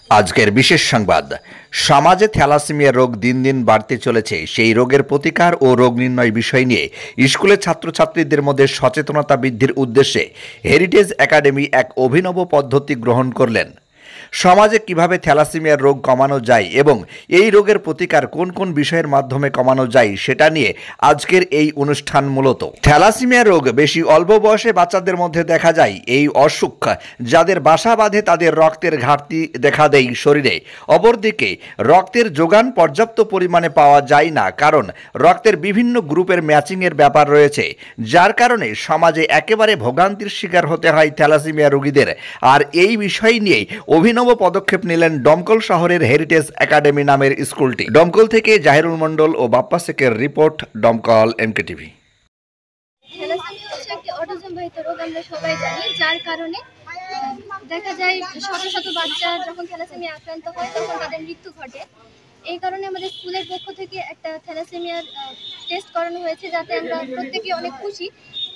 আজকের বিশেষ সংবাদ। সমাজে থ্যালাসেমিয়া রোগ দিন দিন বাড়তে চলেছে। সেই রোগের প্রতিকার ও রোগ নির্ণয় বিষয় নিয়ে স্কুলের ছাত্রছাত্রীদের মধ্যে সচেতনতা বৃদ্ধির উদ্দেশ্যে হেরিটেজ একাডেমি এক অভিনব পদ্ধতি গ্রহণ করলেন। সমাজে কিভাবে থ্যালাসেমিয়ার রোগ কমানো যায় এবং এই রোগের প্রতিকার কোন কোন বিষয়ের মাধ্যমে কমানো যায় সেটা নিয়ে আজকের এই অনুষ্ঠান। মূলত থ্যালাসেমিয়া রোগ বেশি অল্প বয়সে বাচ্চাদের মধ্যে দেখা যায়। এই অসুখ যাদের বাসা বাঁধে তাদের রক্তের ঘাটতি দেখা দেয় শরীরে। অপরদিকে রক্তের যোগান পর্যাপ্ত পরিমাণে পাওয়া যায় না, কারণ রক্তের বিভিন্ন গ্রুপের ম্যাচিংয়ের ব্যাপার রয়েছে, যার কারণে সমাজে একেবারে ভোগান্তির শিকার হতে হয় থ্যালাসেমিয়া রোগীদের। আর এই বিষয় নিয়েই অভিনব পদক্ষেপ নিলেন ডমকল শহরের হেরিটেজ একাডেমি নামের স্কুলটি। ডমকল থেকে জাহিরুল মণ্ডল ও বাপ্পা শেখের report, Domkal MK TV. Thalassemia হচ্ছে একটি অটিজম বাহিত রোগ, আমরা সবাই জানি, যার কারণে দেখা যায় শত শত বাচ্চা যখন থ্যালাসেমিয়া আক্রান্ত হয় তখন তাদের মৃত্যু ঘটে। এই কারণে আমাদের স্কুলের পক্ষ থেকে একটা থ্যালাসেমিয়ার টেস্ট করানো হয়েছে, যাতে আমরা প্রত্যেকে অনেক খুশি,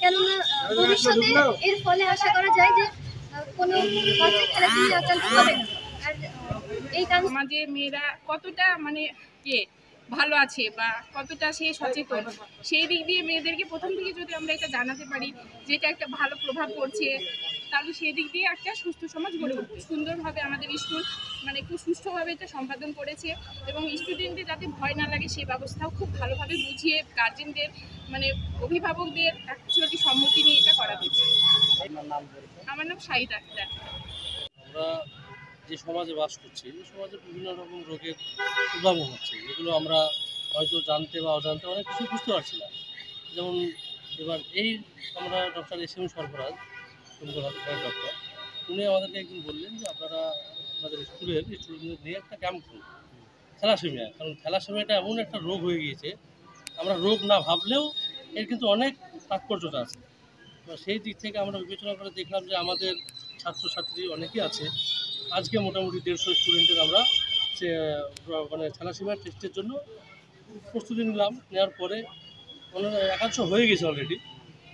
কেননা ভবিষ্যতে এর ফলে আশা করা যায় যে কোনো বাচ্চা থ্যালাসেমিয়া আক্রান্ত হবে না। আর এই কারণে সমাজে মেয়েরা কতটা ভালো আছে বা কতটা সে সচেতন, সেই দিক দিয়ে মেয়েদেরকে প্রথম থেকে যদি আমরা এটা জানাতে পারি যে এটা একটা ভালো প্রভাব পড়ছে, তাহলে সেই দিক দিয়ে একটা সুস্থ সমাজ গড়ে উঠবে। সুন্দরভাবে আমাদের স্কুল খুব সুষ্ঠুভাবে এটা সম্পাদন করেছে এবং স্টুডেন্টদের যাতে ভয় না লাগে সেই ব্যবস্থাও খুব ভালোভাবে বুঝিয়ে গার্জেনদের অভিভাবকদের অ্যাকচুয়ালি সম্মতি নিয়ে এটা করা হয়েছে। আমার নাম শাহিদা আক্তার। আমরা যে সমাজে বাস করছি, এই সমাজে বিভিন্ন রকম রোগের উদ্ভাবন হচ্ছে, যেগুলো আমরা হয়তো জানতে বা অজান্তে অনেক কিছু বুঝতে পারছি না। যেমন এবার আমরা ডক্টর এস.এম. সরফরাজ, ডক্টর, উনি আমাদেরকে একদিন বললেন যে আপনারা আপনাদের স্কুলের স্টুডেন্টদের নিয়ে একটা ক্যাম্প করুন থ্যালাসেমিয়া। কারণ থ্যালাসেমিয়াটা এমন একটা রোগ হয়ে গিয়েছে, আমরা রোগ না ভাবলেও এর কিন্তু অনেক তাৎপর্যতা আছে। সেই দিক থেকে আমরা বিবেচনা করে দেখলাম যে আমাদের ছাত্রছাত্রী অনেকেই আছে। আজকে মোটামুটি 150 স্টুডেন্টের আমরা থ্যালাসেমিয়া টেস্টের জন্য প্রস্তুতি নিলাম। নেওয়ার পরে একাংশ হয়ে গেছে অলরেডি,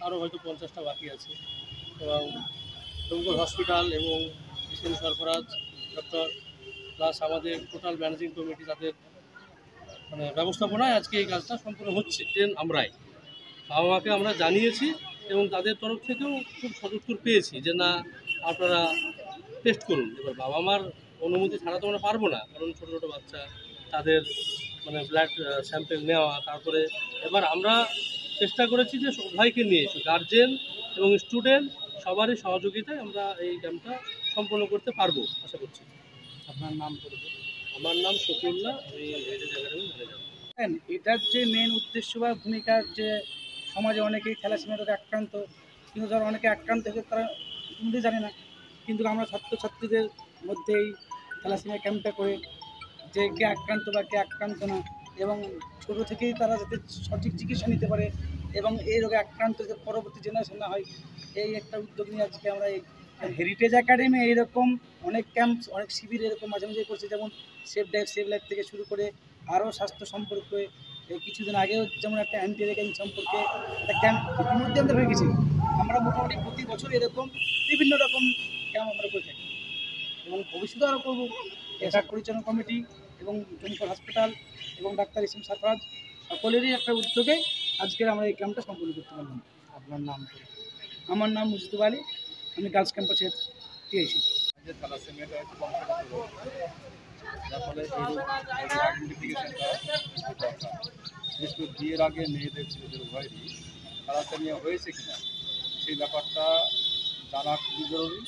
আরও হয়তো 50টা বাকি আছে। এবং ডমকল হসপিটাল এবং এস.এম. সরফরাজ ডক্টর প্লাস আমাদের টোটাল ম্যানেজিং কমিটি, তাদের ব্যবস্থাপনায় আজকে এই কাজটা সম্পূর্ণ হচ্ছে। আমরাই বাবা মাকে আমরা জানিয়েছি এবং তাদের তরফ থেকেও খুব সদুত্তর পেয়েছি যে না, আপনারা টেস্ট করুন। এবার বাবা মার অনুমতি ছাড়া তো আমরা পারবো না, কারণ ছোটো ছোটো বাচ্চা, তাদের ব্লাড স্যাম্পেল নেওয়া। তারপরে এবার আমরা চেষ্টা করেছি যে সবাইকে নিয়ে, গার্জেন এবং স্টুডেন্ট সবারই সহযোগিতায় আমরা এই ক্যাম্পটা সম্পন্ন করতে পারবো আশা করছি। আপনার নাম বলবেন? আমার নাম শফিউল্লাহ, আমি হেরিটেজ একাডেমি ম্যানেজার। এটার যে মেন উদ্দেশ্য বা ভূমিকা, যে সমাজে অনেকেই থ্যালাসেমিয়া রোগে আক্রান্ত, কিন্তু ধর অনেকে আক্রান্ত হয়ে তারা ইতিমধ্যেই জানে না, কিন্তু আমরা ছাত্রছাত্রীদের মধ্যেই থ্যালাসেমিয়া ক্যাম্পটা করে যে কে আক্রান্ত বা কে আক্রান্ত না, এবং ছোটো থেকেই তারা যাতে সঠিক চিকিৎসা নিতে পারে এবং এই রোগে আক্রান্ত যাতে পরবর্তী জেনারেশন না হয়, এই একটা উদ্যোগ নিয়ে আজকে আমরা এই হেরিটেজ একাডেমি এইরকম অনেক ক্যাম্প, অনেক শিবির এরকম মাঝে মাঝে করছে। যেমন সেভ লাইফ থেকে শুরু করে আরও স্বাস্থ্য সম্পর্কে কিছুদিন আগেও যেমন একটা অ্যান্টি র্যাগিং সম্পর্কে একটা ক্যাম্প ইতিমধ্যে আমাদের হয়ে গেছে। আমরা মোটামুটি প্রতি বছর এরকম বিভিন্ন রকম ক্যাম্প আমরা করে থাকি এবং ভবিষ্যতে আরও করবো। এটা পরিচালনা কমিটি এবং ডমকল হসপিটাল এবং ডাক্তার এস.এম. সরফরাজ সকলেরই একটা উদ্যোগে আজকের আমরা এই ক্যাম্পটা সম্পন্ন করতে পারলাম। আপনার নাম? আমার নাম মুজিদুব আলী, আমি গার্লস ক্যাম্পাসের টিআইসি। থ্যালাসেমিয়াটা হচ্ছে বংশগত রোগ, যার ফলে এই রোগ আইডেন্টিফিকেশনটা দরকার। বিশেষ করে বিয়ের আগে মেয়েদের ছেলেদের উভয়েরই থ্যালাসেমিয়া হয়েছে কিনা সেই ব্যাপারটা জানা খুবই জরুরি।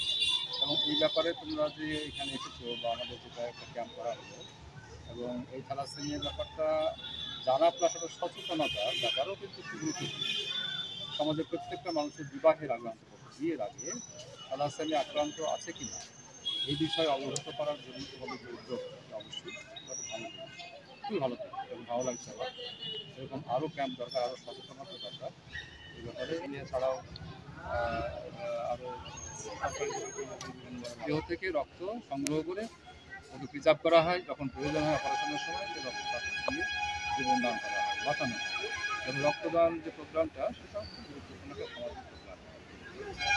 এবং এই ব্যাপারে তোমরা যে এখানে এসেছো বা আমাদের যেটা একটা ক্যাম্প করা হলো, এবং এই থ্যালাসেমিয়ার ব্যাপারটা জানা প্লাস একটা সচেতনতার ব্যাপারও কিন্তু খুব গুরুত্বপূর্ণ। সমাজের প্রত্যেকটা মানুষের বিবাহের আগে, অন্তত বিয়ের আগে থ্যালাসেমিয়া আক্রান্ত আছে কি না এই বিষয়ে অবগত করার জন্য তোমাদের যে উদ্যোগ, অবশ্যই ভালো, খুবই ভালো থাকে এবং ভালো লাগছে। আমার এরকম আরও ক্যাম্প দরকার, আরও সচেতনতা দরকার এই ব্যাপারে। নিয়ে ছাড়াও আরও দেহ থেকে রক্ত সংগ্রহ করে ওকে প্রিজার্ভ করা হয়, যখন প্রয়োজন হয় অপারেশনের সময় সে রক্ত তাকে দিয়ে জীবনদান করা হয়, বাঁচানো হয়। এবং রক্তদান যে প্রোগ্রামটা, সেটাও খুব গুরুত্বপূর্ণ একটা সামাজিক প্রোগ্রাম।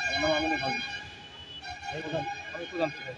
আমার নাম আমিনুল হক, আমি প্রধান ছিলেন।